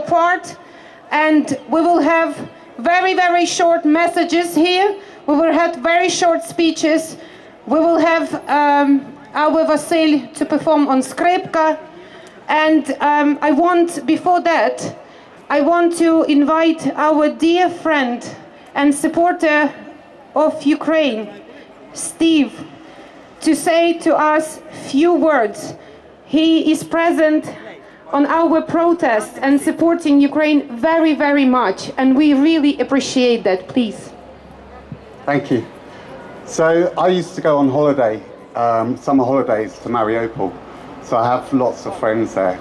part, and we will have very, very short messages here. We will have very short speeches. We will have our Vasil to perform on skripka. And before that, I want to invite our dear friend and supporter of Ukraine, Steve, to say to us few words. He is present on our protest and supporting Ukraine very, very much, and we really appreciate that. Please. Thank you. So I used to go on holiday, summer holidays to Mariupol, so I have lots of friends there.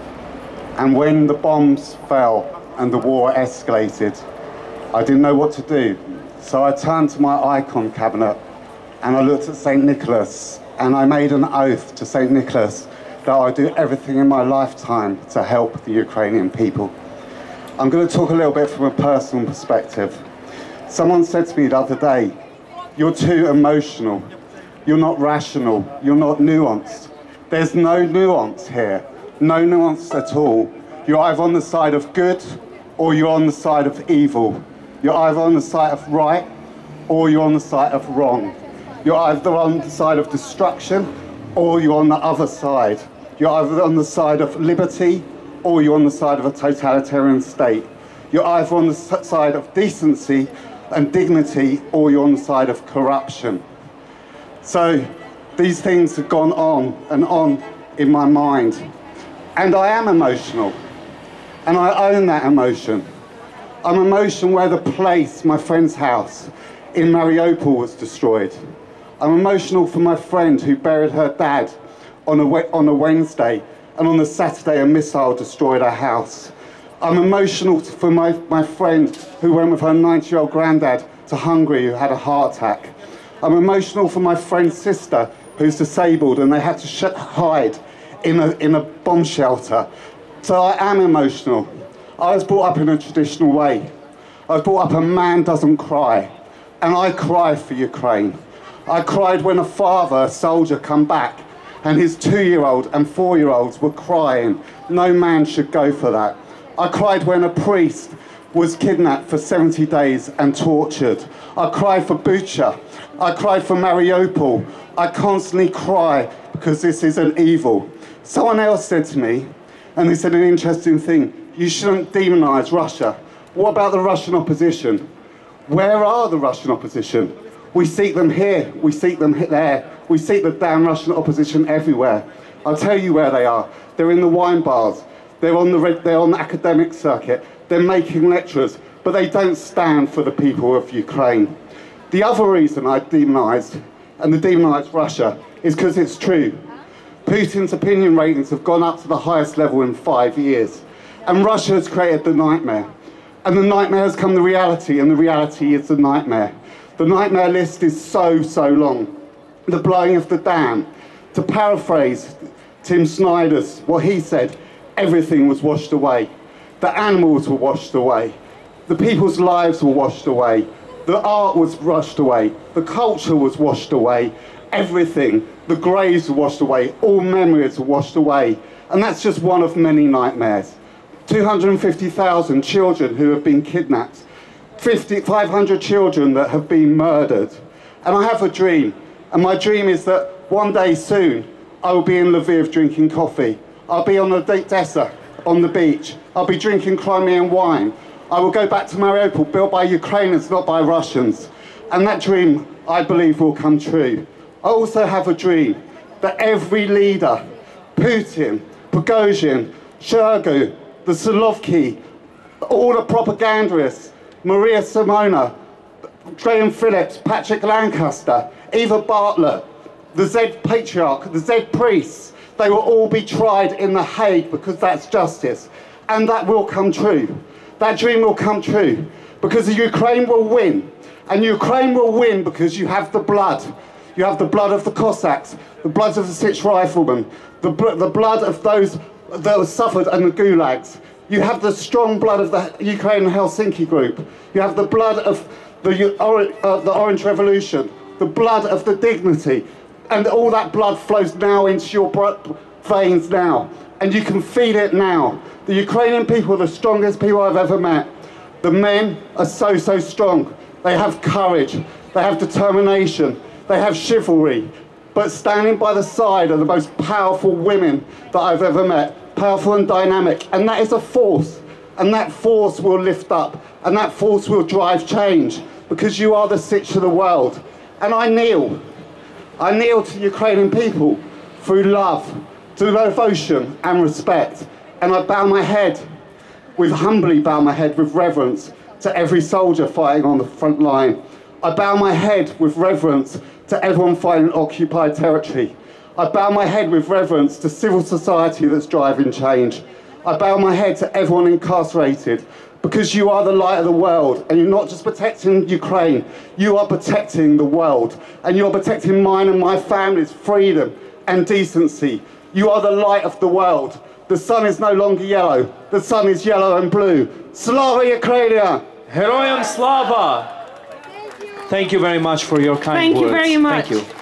And when the bombs fell and the war escalated, I didn't know what to do. So I turned to my icon cabinet and I looked at St. Nicholas, and I made an oath to St. Nicholas that I'd do everything in my lifetime to help the Ukrainian people. I'm going to talk a little bit from a personal perspective. Someone said to me the other day, "You're too emotional, you're not rational, you're not nuanced." There's no nuance here, no nuance at all. You're either on the side of good or you're on the side of evil. You're either on the side of right or you're on the side of wrong. You're either on the side of destruction or you're on the other side. You're either on the side of liberty or you're on the side of a totalitarian state. You're either on the side of decency and dignity or you're on the side of corruption. So these things have gone on and on in my mind. And I am emotional. And I own that emotion. I'm emotional where the place, my friend's house in Mariupol, was destroyed. I'm emotional for my friend who buried her dad on a Wednesday, and on the Saturday a missile destroyed her house. I'm emotional for my friend who went with her 90-year-old granddad to Hungary who had a heart attack. I'm emotional for my friend's sister who's disabled and they had to hide in a bomb shelter. So I am emotional. I was brought up in a traditional way. I was brought up a man doesn't cry, and I cry for Ukraine. I cried when a soldier, come back, and his 2-year-old and 4-year-olds were crying. No man should go for that. I cried when a priest was kidnapped for 70 days and tortured. I cried for Bucha. I cried for Mariupol. I constantly cry because this is an evil. Someone else said to me, and they said an interesting thing, you shouldn't demonize Russia. What about the Russian opposition? Where are the Russian opposition? We seek them here, we seek them there. We seek the damn Russian opposition everywhere. I'll tell you where they are. They're in the wine bars. They're on the academic circuit. They're making lectures, but they don't stand for the people of Ukraine. The other reason I demonized, and demonized Russia, is because it's true. Putin's opinion ratings have gone up to the highest level in 5 years. And Russia has created the nightmare. And the nightmare has come the reality, and the reality is the nightmare. The nightmare list is so long. The blowing of the dam. To paraphrase Tim Snyder's, what he said, everything was washed away. The animals were washed away. The people's lives were washed away. The art was washed away. The culture was washed away. Everything. The graves were washed away. All memories were washed away. And that's just one of many nightmares. 250,000 children who have been kidnapped. 500 children that have been murdered. And I have a dream. And my dream is that one day soon, I will be in Lviv drinking coffee. I'll be on the Odessa, on the beach. I'll be drinking Crimean wine. I will go back to Mariupol, built by Ukrainians, not by Russians. And that dream, I believe, will come true. I also have a dream that every leader, Putin, Prigozhin, Shoigu, the Solovki, all the propagandists, Maria Simona, Graham Phillips, Patrick Lancaster, Eva Bartlett, the Z Patriarch, the Z Priests, they will all be tried in The Hague because that's justice. And that will come true. That dream will come true because Ukraine will win. And Ukraine will win because you have the blood. You have the blood of the Cossacks, the blood of the Sich Riflemen, the blood of those that suffered in the gulags. You have the strong blood of the Ukraine Helsinki group. You have the blood of the Orange Revolution, the blood of the dignity. And all that blood flows now into your veins now. and you can feel it now. The Ukrainian people are the strongest people I've ever met. The men are so, so strong. They have courage, they have determination, they have chivalry, but standing by the side are the most powerful women that I've ever met, powerful and dynamic, and that is a force, and that force will lift up, and that force will drive change, because you are the Sitch of the world. And I kneel to Ukrainian people through love, through devotion and respect, and I bow my head, humbly bow my head with reverence to every soldier fighting on the front line. I bow my head with reverence to everyone fighting in occupied territory. I bow my head with reverence to civil society that's driving change. I bow my head to everyone incarcerated, because you are the light of the world, and you're not just protecting Ukraine, you are protecting the world, and you're protecting mine and my family's freedom and decency. You are the light of the world. The sun is no longer yellow, the sun is yellow and blue. Slava Ukraine! Heroyam Slava! Thank you very much for your kind words. Thank you very much. Thank you.